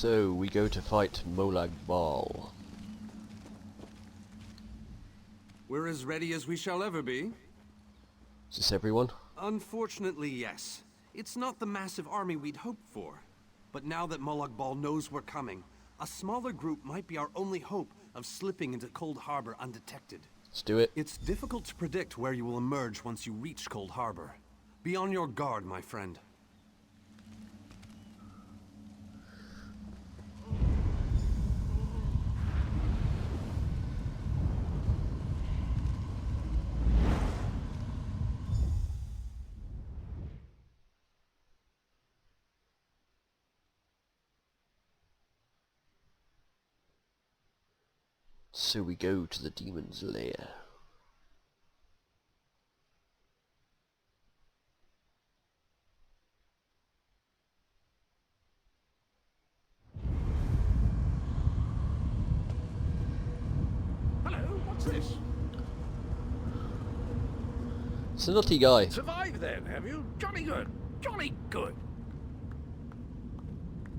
So we go to fight Molag Bal. We're as ready as we shall ever be. Is this everyone? Unfortunately, yes. It's not the massive army we'd hoped for. But now that Molag Bal knows we're coming, a smaller group might be our only hope of slipping into Cold Harbour undetected. Let's do it. It's difficult to predict where you will emerge once you reach Cold Harbour. Be on your guard, my friend. So we go to the demon's lair. Hello, what's this? It's a nutty guy. Survived then, have you? Jolly good. Jolly good.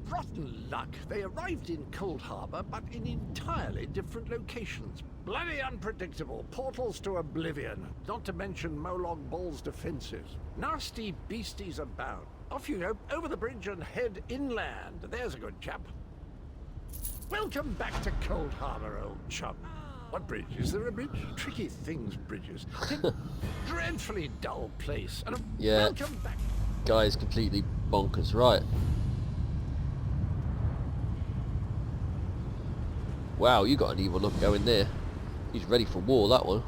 Rotten luck. They arrived in Cold Harbour, but in entirely different locations. Bloody unpredictable. Portals to oblivion. Not to mention Molag Bal's defences. Nasty beasties abound. Off you go, over the bridge and head inland. There's a good chap. Welcome back to Cold Harbour, old chum. What bridge? Is there a bridge? Tricky things, bridges. Dreadfully dull place. And Yeah. welcome back. Guy's completely bonkers, right? Wow, you got an evil look going there. He's ready for war, that one.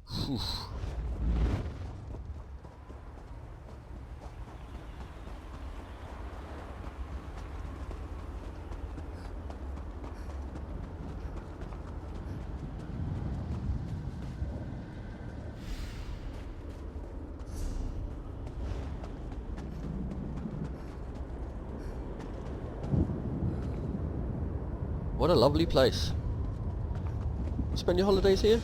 Whew. What a lovely place. Spend your holidays here?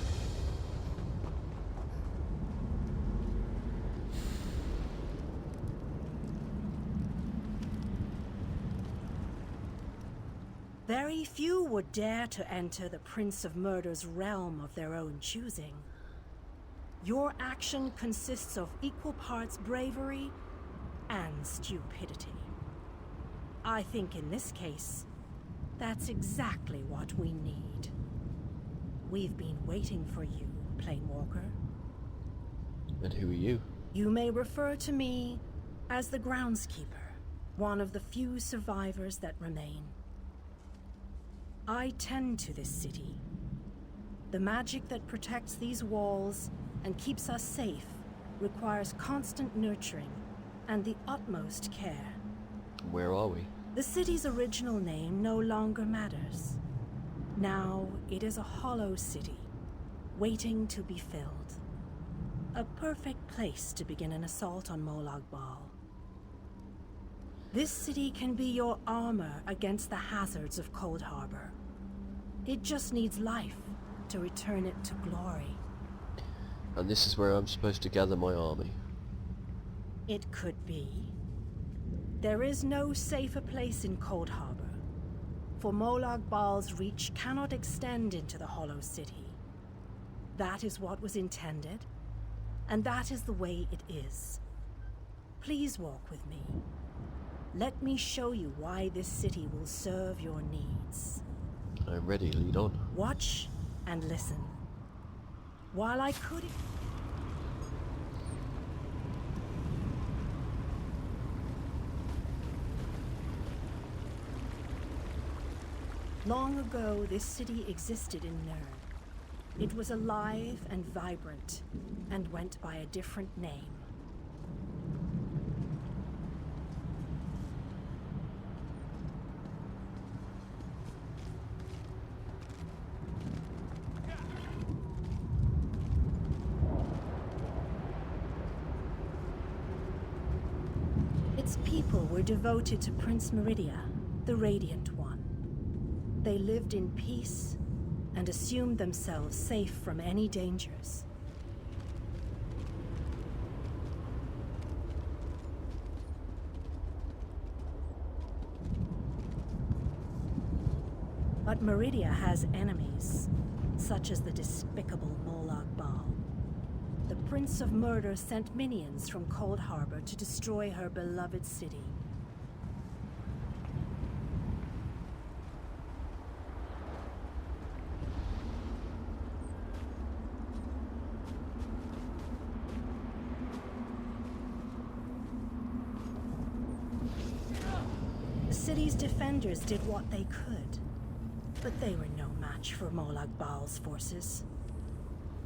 Very few would dare to enter the Prince of Murder's realm of their own choosing. Your action consists of equal parts bravery and stupidity. I think in this case, that's exactly what we need. We've been waiting for you, Planewalker. And who are you? You may refer to me as the groundskeeper, one of the few survivors that remain. I tend to this city. The magic that protects these walls and keeps us safe requires constant nurturing and the utmost care. Where are we? The city's original name no longer matters. Now it is a hollow city, waiting to be filled. A perfect place to begin an assault on Molag Bal. This city can be your armor against the hazards of Cold Harbour. It just needs life to return it to glory. And this is where I'm supposed to gather my army. It could be. There is no safer place in Cold Harbour, for Molag Bal's reach cannot extend into the Hollow City. That is what was intended, and that is the way it is. Please walk with me. Let me show you why this city will serve your needs. I'm ready, lead on. Watch and listen. While I could... Long ago, this city existed in Nern. It was alive and vibrant, and went by a different name. Its people were devoted to Prince Meridia, the Radiant One. They lived in peace and assumed themselves safe from any dangers. But Meridia has enemies, such as the despicable Molag Bal. The Prince of Murder sent minions from Cold Harbor to destroy her beloved city. The city's defenders did what they could, but they were no match for Molag Bal's forces.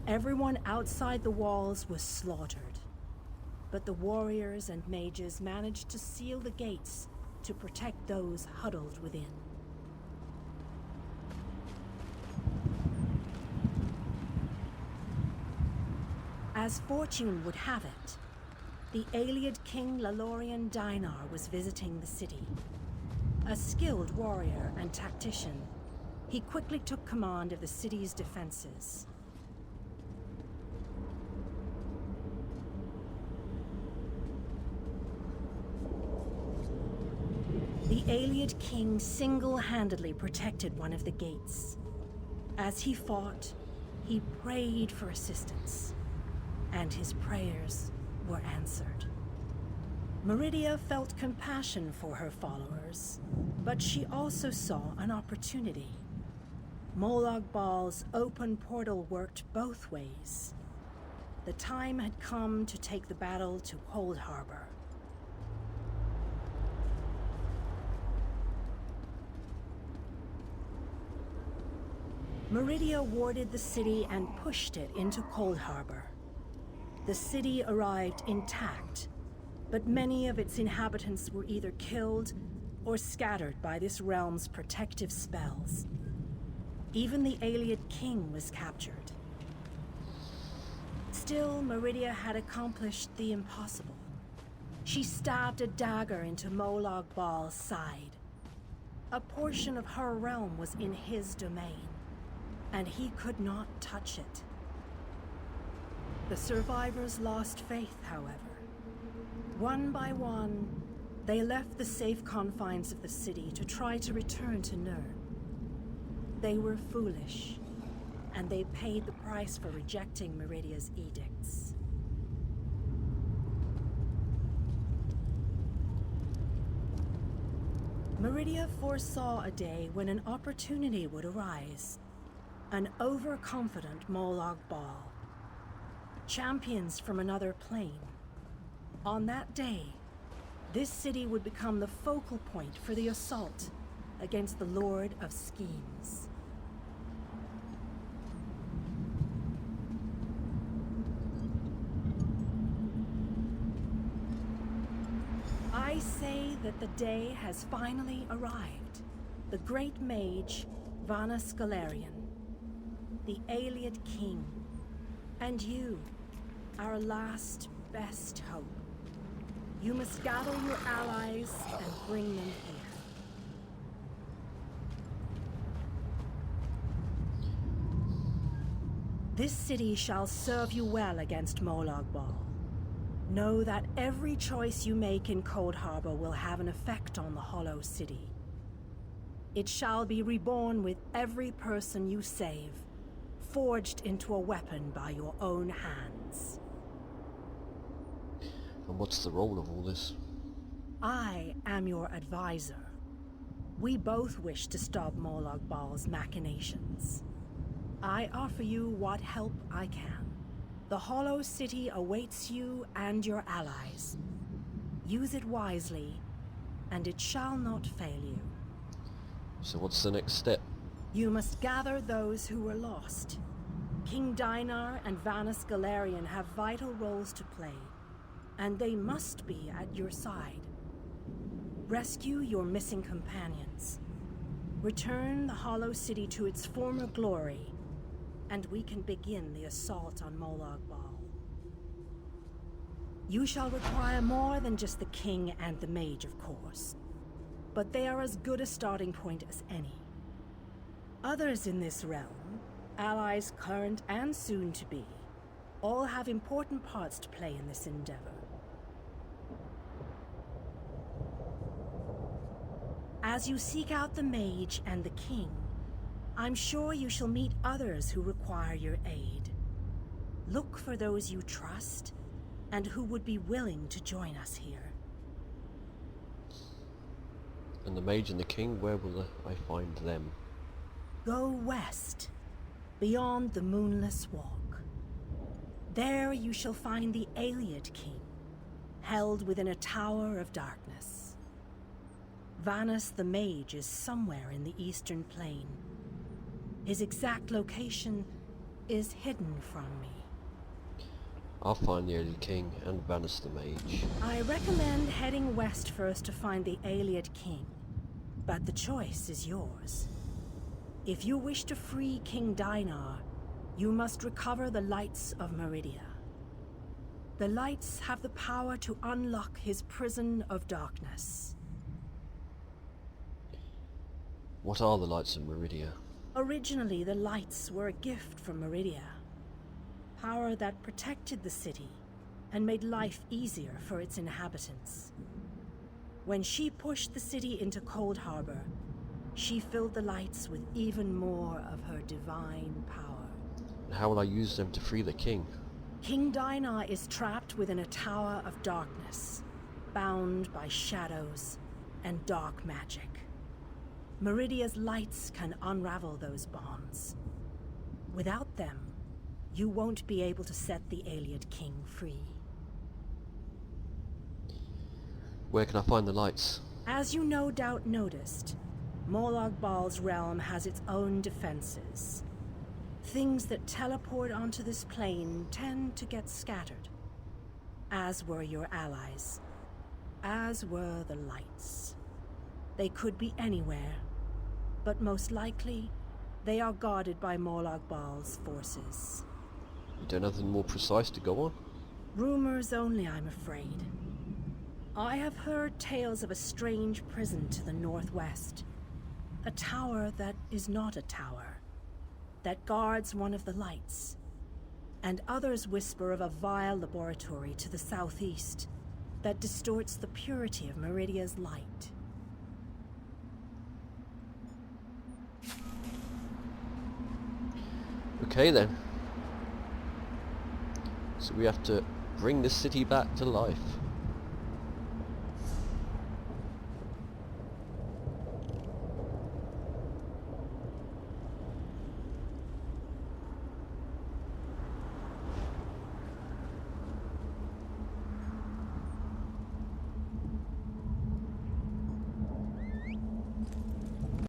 Everyone outside the walls was slaughtered, but the warriors and mages managed to seal the gates to protect those huddled within. As fortune would have it, the Ayleid King Lalorian Dinar was visiting the city. A skilled warrior and tactician, he quickly took command of the city's defenses. The Ayleid King single-handedly protected one of the gates. As he fought, he prayed for assistance, and his prayers were answered. Meridia felt compassion for her followers, but she also saw an opportunity. Molag Bal's open portal worked both ways. The time had come to take the battle to Cold Harbor. Meridia warded the city and pushed it into Cold Harbor. The city arrived intact, but many of its inhabitants were either killed or scattered by this realm's protective spells. Even the Ayleid King was captured. Still, Meridia had accomplished the impossible. She stabbed a dagger into Molag Bal's side. A portion of her realm was in his domain, and he could not touch it. The survivors lost faith, however. One by one, they left the safe confines of the city to try to return to Nirn. They were foolish, and they paid the price for rejecting Meridia's edicts. Meridia foresaw a day when an opportunity would arise. An overconfident Molag Bal. Champions from another plane. On that day, this city would become the focal point for the assault against the Lord of Schemes. I say that the day has finally arrived. The great mage, Vanus Galarian, the Ayleid King, and you, our last best hope. You must gather your allies and bring them here. This city shall serve you well against Molag Bal. Know that every choice you make in Cold Harbor will have an effect on the Hollow City. It shall be reborn with every person you save, forged into a weapon by your own hands. And what's the role of all this? I am your advisor. We both wish to stop Molag Bal's machinations. I offer you what help I can. The Hollow City awaits you and your allies. Use it wisely, and it shall not fail you. So what's the next step? You must gather those who were lost. King Dinar and Vanus Galarian have vital roles to play, and they must be at your side. Rescue your missing companions. Return the Hollow City to its former glory, and we can begin the assault on Molag Bal. You shall require more than just the king and the mage, of course, but they are as good a starting point as any. Others in this realm, allies current and soon to be, all have important parts to play in this endeavor. As you seek out the mage and the king, I'm sure you shall meet others who require your aid. Look for those you trust and who would be willing to join us here. And the mage and the king, where will I find them? Go west, beyond the Moonless Walk. There you shall find the Ayleid King, held within a tower of darkness. Vanus the Mage is somewhere in the eastern plain. His exact location is hidden from me. I'll find the Ayleid King and Vanus the Mage. I recommend heading west first to find the Ayleid King, but the choice is yours. If you wish to free King Dinar, you must recover the lights of Meridia. The lights have the power to unlock his prison of darkness. What are the lights of Meridia? Originally, the lights were a gift from Meridia. Power that protected the city and made life easier for its inhabitants. When she pushed the city into Cold Harbour, she filled the lights with even more of her divine power. And how will I use them to free the king? King Dinar is trapped within a tower of darkness, bound by shadows and dark magic. Meridia's lights can unravel those bonds. Without them, you won't be able to set the Ayleid King free. Where can I find the lights? As you no doubt noticed, Molag Bal's realm has its own defenses. Things that teleport onto this plane tend to get scattered, as were your allies, as were the lights. They could be anywhere, but most likely, they are guarded by Molag Bal's forces. You don't have anything more precise to go on? Rumors only, I'm afraid. I have heard tales of a strange prison to the northwest. A tower that is not a tower, that guards one of the lights. And others whisper of a vile laboratory to the southeast that distorts the purity of Meridia's light. Okay then. So we have to bring the city back to life.